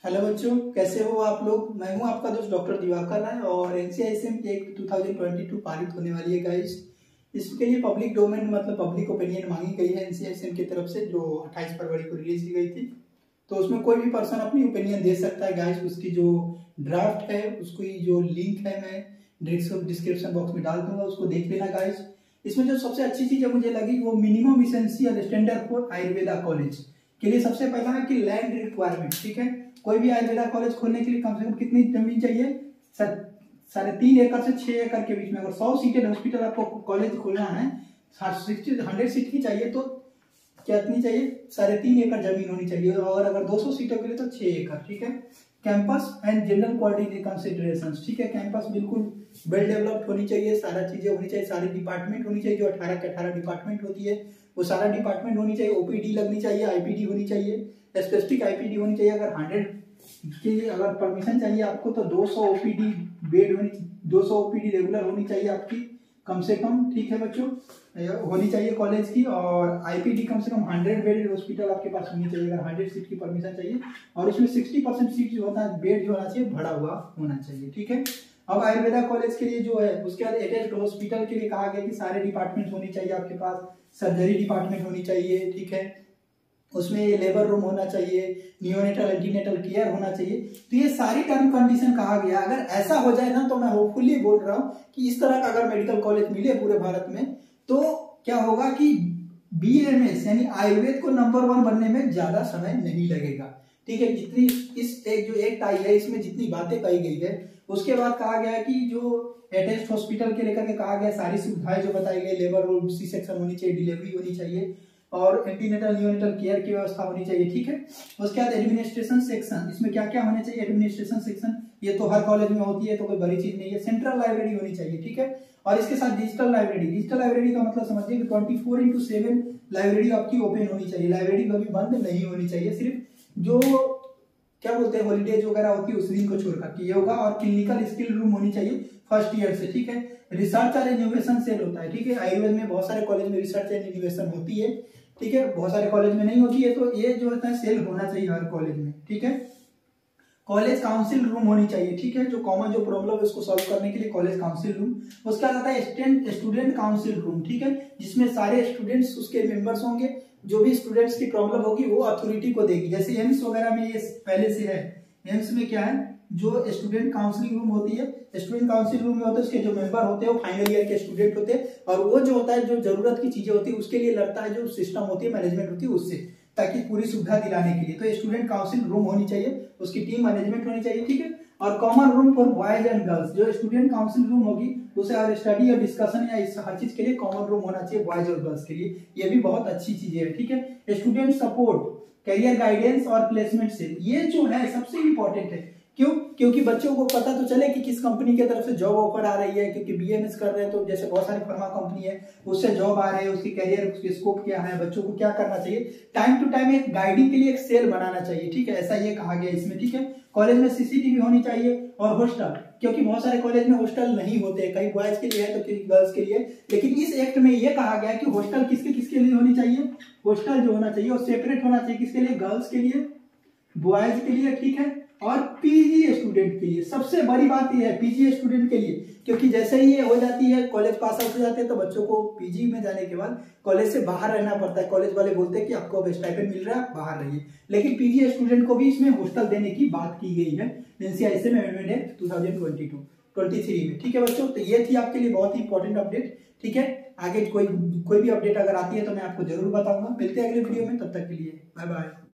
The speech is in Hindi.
हेलो बच्चों, कैसे हो आप लोग। मैं हूं आपका दोस्त डॉक्टर दिवाकर राय और एनसीआईएसएम की एक 2022 पारित होने वाली है गाइस। इसके लिए पब्लिक डोमेन मतलब पब्लिक ओपिनियन मांगी गई है एनसीआईएसएम की तरफ से, जो 28 फरवरी को रिलीज की गई थी। तो उसमें कोई भी पर्सन अपनी ओपिनियन दे सकता है गाइस। उसकी जो ड्राफ्ट है उसकी जो लिंक है मैं डिस्क्रिप्शन बॉक्स में डाल दूंगा, उसको देख लेना गाइस। इसमें जो सबसे अच्छी चीज मुझे लगी वो minimum essential standard for Ayurveda college के लिए सबसे पहला है कि लैंड रिक्वायरमेंट। ठीक है, कोई भी आयुर्वेदा कॉलेज खोलने के लिए कम से कम कितनी जमीन चाहिए? 3.5 एकड़ से 6 एकड़ के बीच में। अगर 100 सीटेड हॉस्पिटल आपको कॉलेज खोलना है, 100 सीट की चाहिए तो कितनी चाहिए? 3.5 एकड़ जमीन होनी चाहिए। और अगर 200 सीटों के लिए तो 6 एकड़। ठीक है, campus and general quality considerations. ठीक है, कैंपस बिल्कुल वेल डेवलप्ड होनी चाहिए, सारा चीजें होनी चाहिए, सारी डिपार्टमेंट होनी चाहिए। जो 18 के 18 डिपार्टमेंट होती है वो सारा डिपार्टमेंट होनी चाहिए। ओपीडी लगनी चाहिए, आईपीडी होनी चाहिए, स्पेसिफिक आईपीडी होनी चाहिए। अगर 100 की अगर परमिशन चाहिए आपको तो 200 ओपीडी बेड होनी, 200 ओपीडी रेगुलर होनी चाहिए आपकी कम से कम। ठीक है बच्चों, होनी चाहिए कॉलेज की। और आईपीडी कम से कम 100 बेड हॉस्पिटल आपके पास होनी चाहिए अगर 100 सीट की परमिशन चाहिए। और उसमें 60% सीट जो होता है बेड जो होना चाहिए भरा हुआ होना चाहिए। ठीक है, अब आयुर्वेदा कॉलेज के लिए जो है उसके बाद अटैच्ड हॉस्पिटल के लिए कहा गया कि सारे डिपार्टमेंट होनी चाहिए आपके पास। सर्जरी डिपार्टमेंट होनी चाहिए। ठीक है, उसमें लेबर रूम होना चाहिए, नियोनेटल एंटीनेटल केयर होना चाहिए। तो ये सारी टर्म कंडीशन कहा गया। अगर ऐसा हो जाए ना तो मैं होपफुली बोल रहा हूँ कि इस तरह का अगर मेडिकल कॉलेज मिले पूरे भारत में तो क्या होगा कि बीएमएस यानी आयुर्वेद को नंबर 1 बनने में ज्यादा समय नहीं लगेगा। ठीक है, जितनी इस एक जो एक्ट आई है इसमें जितनी बातें कही गई है उसके बाद कहा गया कि जो अटैच्ड हॉस्पिटल के लेकर के कहा गया सारी सुविधाएं जो बताई गई, लेबर रूम, सी सेक्शन होनी चाहिए, डिलीवरी होनी चाहिए और एंटीनेटल नियोनेटल केयर की व्यवस्था होनी चाहिए। ठीक है, उसके बाद एडमिनिस्ट्रेशन सेक्शन, इसमें क्या क्या होने चाहिए? एडमिनिस्ट्रेशन सेक्शन ये तो हर कॉलेज में होती है तो कोई बड़ी चीज नहीं है। सेंट्रल लाइब्रेरी होनी चाहिए। ठीक है, और इसके साथ डिजिटल लाइब्रेरी। डिजिटल लाइब्रेरी का मतलब समझिए कि 24x7 लाइब्रेरी आपकी ओपन होनी चाहिए। लाइब्रेरी कभी बंद नहीं होनी चाहिए। सिर्फ जो क्या बोलते हैं हॉलीडेज वगैरह होती है उस दिन को छोड़कर के होगा। और क्लिनिकल स्किल रूम होनी चाहिए फर्स्ट ईयर से। ठीक है, रिसर्च और इनोवेशन सेल होता है। ठीक है, आयुर्वेद में बहुत सारे कॉलेज में रिसर्च एंड इनोवेशन होती है। ठीक है, बहुत सारे कॉलेज में नहीं होती है तो ये जो होता है सेल होना चाहिए हर कॉलेज में। ठीक है, कॉलेज काउंसिल रूम होनी चाहिए। ठीक है, जो कॉमन जो प्रॉब्लम है उसको सॉल्व करने के लिए कॉलेज काउंसिल रूम। उसके बाद आता है स्टूडेंट काउंसिल रूम। ठीक है, जिसमें सारे स्टूडेंट्स उसके मेंबर्स होंगे। जो भी स्टूडेंट्स की प्रॉब्लम होगी वो अथॉरिटी को देगी। जैसे एम्स वगैरह में ये पहले से है। एम्स में क्या है, जो स्टूडेंट काउंसिलिंग रूम होती है, स्टूडेंट काउंसिल रूम में होते हैं उसके जो मेंबर होते हैं वो फाइनल ईयर के स्टूडेंट होते हैं। और वो जो होता है जो जरूरत की चीजें होती है उसके लिए लड़ता है, जो सिस्टम होती है मैनेजमेंट होती है उससे, ताकि पूरी सुविधा दिलाने के लिए। तो स्टूडेंट काउंसिल रूम होनी चाहिए, उसकी टीम मैनेजमेंट होनी चाहिए। ठीक है, और common room for boys and girls, जो स्टूडेंट काउंसिल रूम होगी उसे और स्टडी और डिस्कशन या इस हर चीज के लिए कॉमन रूम होना चाहिए बॉयज और गर्ल्स के लिए। ये भी बहुत अच्छी चीज है। ठीक है, स्टूडेंट सपोर्ट, करियर गाइडेंस और प्लेसमेंट से, ये जो है सबसे इंपॉर्टेंट है। क्यों? क्योंकि बच्चों को पता तो चले कि किस कंपनी की तरफ से जॉब ऑफर आ रही है। क्योंकि बीएमएस कर रहे हैं तो जैसे बहुत सारी फार्मा कंपनी है उससे जॉब आ रही है, उसकी करियर उसकी स्कोप क्या है, बच्चों को क्या करना चाहिए। टाइम टू टाइम एक गाइडिंग के लिए एक सेल बनाना चाहिए। ठीक है, ऐसा ये कहा गया इसमें। ठीक है, कॉलेज में सीसीटीवी होनी चाहिए और हॉस्टल, क्योंकि बहुत सारे कॉलेज में हॉस्टल नहीं होते, कई बॉयज के लिए है तो कई गर्ल्स के लिए। लेकिन इस एक्ट में ये कहा गया कि हॉस्टल किसके किसके लिए होनी चाहिए? हॉस्टल जो होना चाहिए और सेपरेट होना चाहिए। किसके लिए? गर्ल्स के लिए, बॉयज के लिए। ठीक है, और पीजी स्टूडेंट के लिए। सबसे बड़ी बात यह है पीजी स्टूडेंट के लिए, क्योंकि जैसे ही ये हो जाती है कॉलेज पास आउट हो जाते हैं तो बच्चों को पीजी में जाने के बाद कॉलेज से बाहर रहना पड़ता है। कॉलेज वाले बोलते हैं कि आपको अब स्टाइपेंड मिल रहा है, बाहर रहिए। लेकिन पीजी स्टूडेंट को भी इसमें हॉस्टल देने की बात की गई है एनसीआईएसएम अमेंडमेंट एक्ट 2023 में। ठीक है बच्चों, तो ये थी आपके लिए बहुत ही इंपॉर्टेंट अपडेट। ठीक है, आगे कोई भी अपडेट अगर आती है तो मैं आपको जरूर बताऊंगा। मिलते हैं अगले वीडियो में, तब तक के लिए बाय बाय।